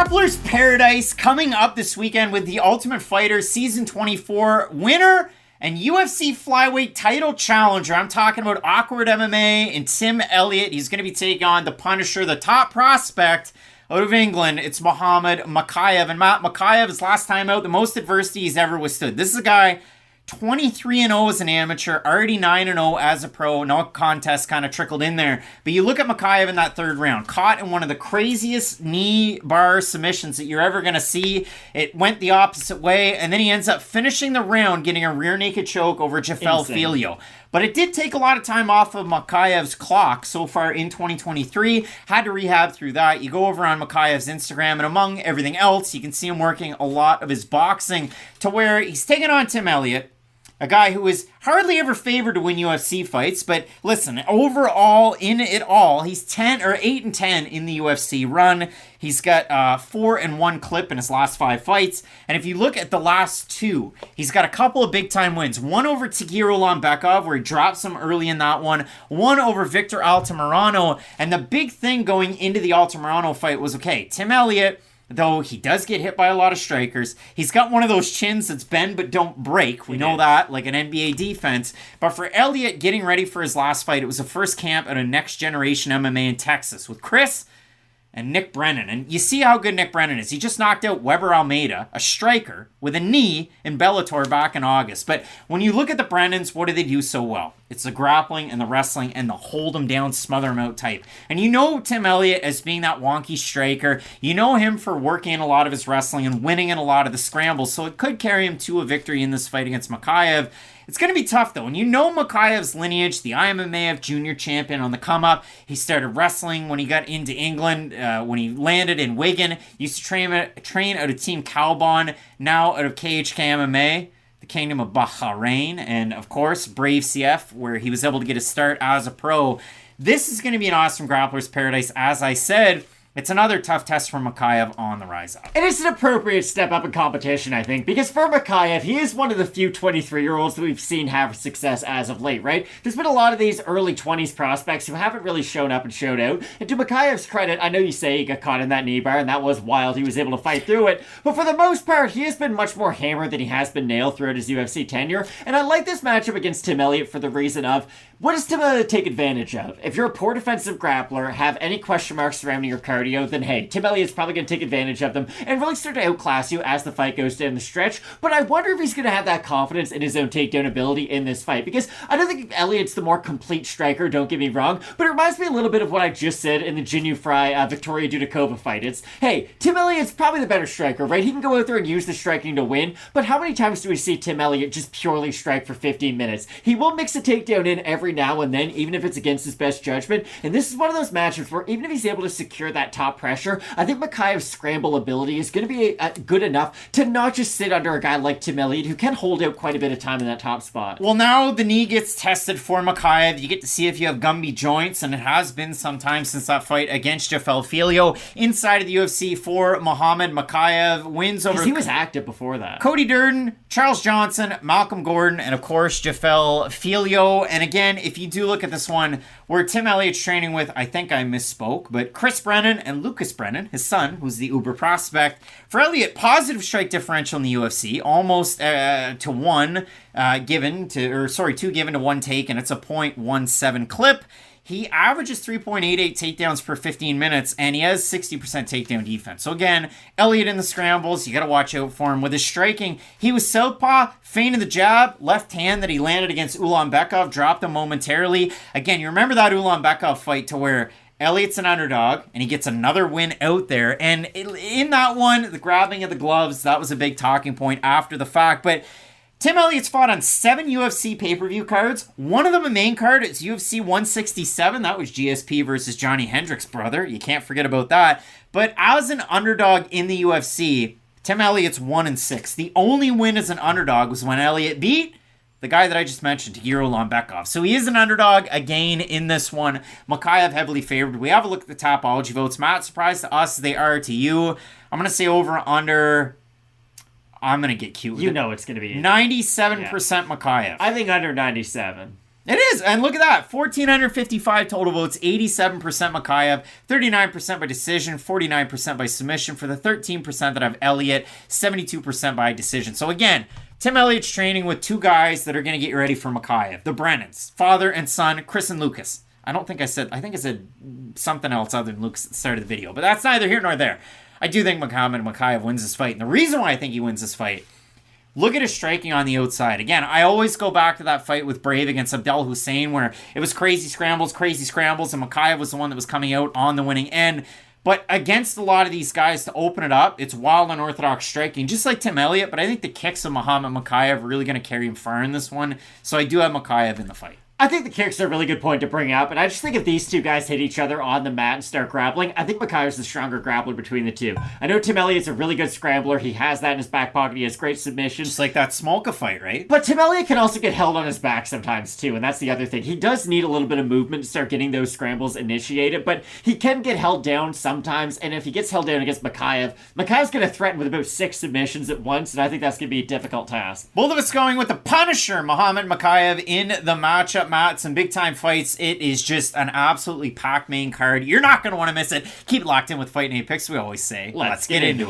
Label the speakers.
Speaker 1: Grappler's Paradise coming up this weekend with The Ultimate Fighter Season 24 winner and UFC flyweight title challenger. I'm talking about Awkward MMA and Tim Elliott. He's going to be taking on the Punisher, the top prospect out of England. It's Mokaev. And Mokaev is last time out, the most adversity he's ever withstood. This is a guy 23-0 as an amateur, already 9-0 as a pro. No contest kind of trickled in there. But you look at Mokaev in that third round, caught in one of the craziest knee bar submissions that you're ever going to see. It went the opposite way, and then he ends up finishing the round getting a rear naked choke over Jafel Filio. But it did take a lot of time off of Mokaev's clock so far in 2023. Had to rehab through that. You go over on Mokaev's Instagram, and among everything else, you can see him working a lot of his boxing to where he's taking on Tim Elliott, a guy who is hardly ever favored to win UFC fights, but listen, overall, in it all, he's 8-10 in the UFC run. He's got 4-1 clip in his last 5 fights, and if you look at the last 2, he's got a couple of big-time wins. One over Tagir Ulanbekov, where he drops him early in that one. One over Victor Altamirano, and the big thing going into the Altamirano fight was, okay, Tim Elliott, though he does get hit by a lot of strikers, he's got one of those chins that's bend but don't break. We know that, like an NBA defense. But for Elliott getting ready for his last fight, it was the first camp at a Next Generation MMA in Texas with Chris and Nick Brennan. And you see how good Nick Brennan is. He just knocked out Weber Almeida, a striker, with a knee in Bellator back in August. But when you look at the Brennans, what do they do so well? It's the grappling and the wrestling and the hold him down, smother him out type. And you know Tim Elliott as being that wonky striker. You know him for working in a lot of his wrestling and winning in a lot of the scrambles. So it could carry him to a victory in this fight against Mokaev. It's going to be tough, though. And you know Mokaev's lineage, the IMMAF junior champion on the come-up. He started wrestling when he got into England, when he landed in Wigan. Used to train out of Team Calbon, now out of KHK MMA, the Kingdom of Bahrain. And, of course, Brave CF, where he was able to get a start as a pro. This is going to be an awesome Grappler's Paradise, as I said. It's another tough test for Mokaev on the rise up.
Speaker 2: And it's an appropriate step up in competition, I think, because for Mokaev, he is one of the few 23-year-olds that we've seen have success as of late, right? There's been a lot of these early 20s prospects who haven't really shown up and showed out. And to Mokaev's credit, I know you say he got caught in that knee bar, and that was wild. He was able to fight through it. But for the most part, he has been much more hammered than he has been nailed throughout his UFC tenure. And I like this matchup against Tim Elliott for the reason of, what does Tim Elliott take advantage of? If you're a poor defensive grappler, have any question marks surrounding your cardio, then hey, Tim Elliott's probably going to take advantage of them and really start to outclass you as the fight goes down the stretch. But I wonder if he's going to have that confidence in his own takedown ability in this fight, because I don't think Elliott's the more complete striker, don't get me wrong, but it reminds me a little bit of what I just said in the Jinh Frey Victoria Dudakova fight. It's, hey, Tim Elliott's probably the better striker, right? He can go out there and use the striking to win, but how many times do we see Tim Elliott just purely strike for 15 minutes? He will mix a takedown in every now and then, even if it's against his best judgment, and this is one of those matchups where even if he's able to secure that top pressure, I think Mokaev's scramble ability is going to be good enough to not just sit under a guy like Tim Elliott, who can hold out quite a bit of time in that top spot.
Speaker 1: Well, now the knee gets tested for Mokaev. You get to see if you have Gumby joints, and it has been some time since that fight against Jafel Filio. Inside of the UFC for Mohamed, Mokaev wins over...
Speaker 2: He was active before that.
Speaker 1: Cody Durden, Charles Johnson, Malcolm Gordon, and of course Jafel Filio. And again, if you do look at this one, where Tim Elliott's training with, I think I misspoke, but Chris Brennan and Lucas Brennan, his son, who's the uber prospect. For Elliott, positive strike differential in the UFC, almost 2 given to 1 take, and it's a .17 clip. He averages 3.88 takedowns per 15 minutes, and he has 60% takedown defense. So again, Elliott in the scrambles, you got to watch out for him. With his striking, he was southpaw, feinted the jab, left hand that he landed against Ulanbekov, dropped him momentarily. Again, you remember that Ulanbekov fight to where Elliott's an underdog, and he gets another win out there. And in that one, the grabbing of the gloves, that was a big talking point after the fact. But Tim Elliott's fought on 7 UFC pay-per-view cards. One of them a main card. It's UFC 167. That was GSP versus Johnny Hendricks' brother. You can't forget about that. But as an underdog in the UFC, Tim Elliott's 1-6. The only win as an underdog was when Elliott beat the guy that I just mentioned, Tagir Ulanbekov. So he is an underdog again in this one. Mokaev heavily favored. We have a look at the Tapology votes. Matt, surprised to us as they are to you. I'm going to say over under... I'm going to get cute with
Speaker 2: it. You know it's going to be
Speaker 1: 97% Mokaev.
Speaker 2: I think under 97.
Speaker 1: It is, and look at that. 1,455 total votes, 87% Mokaev, 39% by decision, 49% by submission. For the 13% that have Elliott, 72% by decision. So again, Tim Elliott's training with two guys that are going to get you ready for Mokaev. The Brennans, father and son, Chris and Lucas. I think I said something else other than Lucas at the start of the video, but that's neither here nor there. I do think Mokaev wins this fight, and the reason why I think he wins this fight, look at his striking on the outside. Again, I always go back to that fight with Brave against Abdel Hussein where it was crazy scrambles, and Mokaev was the one that was coming out on the winning end. But against a lot of these guys to open it up, it's wild unorthodox striking, just like Tim Elliott, but I think the kicks of Mohamed Mokaev are really going to carry him far in this one. So I do have Mokaev in the fight.
Speaker 2: I think the kicks are a really good point to bring up, and I just think if these two guys hit each other on the mat and start grappling, I think Mokaev's the stronger grappler between the two. I know Tim Elliott's a really good scrambler. He has that in his back pocket. He has great submissions.
Speaker 1: Just like that Smolka fight, right?
Speaker 2: But Tim Elliott can also get held on his back sometimes, too, and that's the other thing. He does need a little bit of movement to start getting those scrambles initiated, but he can get held down sometimes, and if he gets held down against Mokaev's going to threaten with about 6 submissions at once, and I think that's going to be a difficult task.
Speaker 1: Both of us going with the Punisher, Mohamed Mokaev, in the matchup, Matt. Some big-time fights. It is just an absolutely packed main card. You're not going to want to miss it. Keep it locked in with Fight Night Picks, we always say.
Speaker 2: Let's get into it.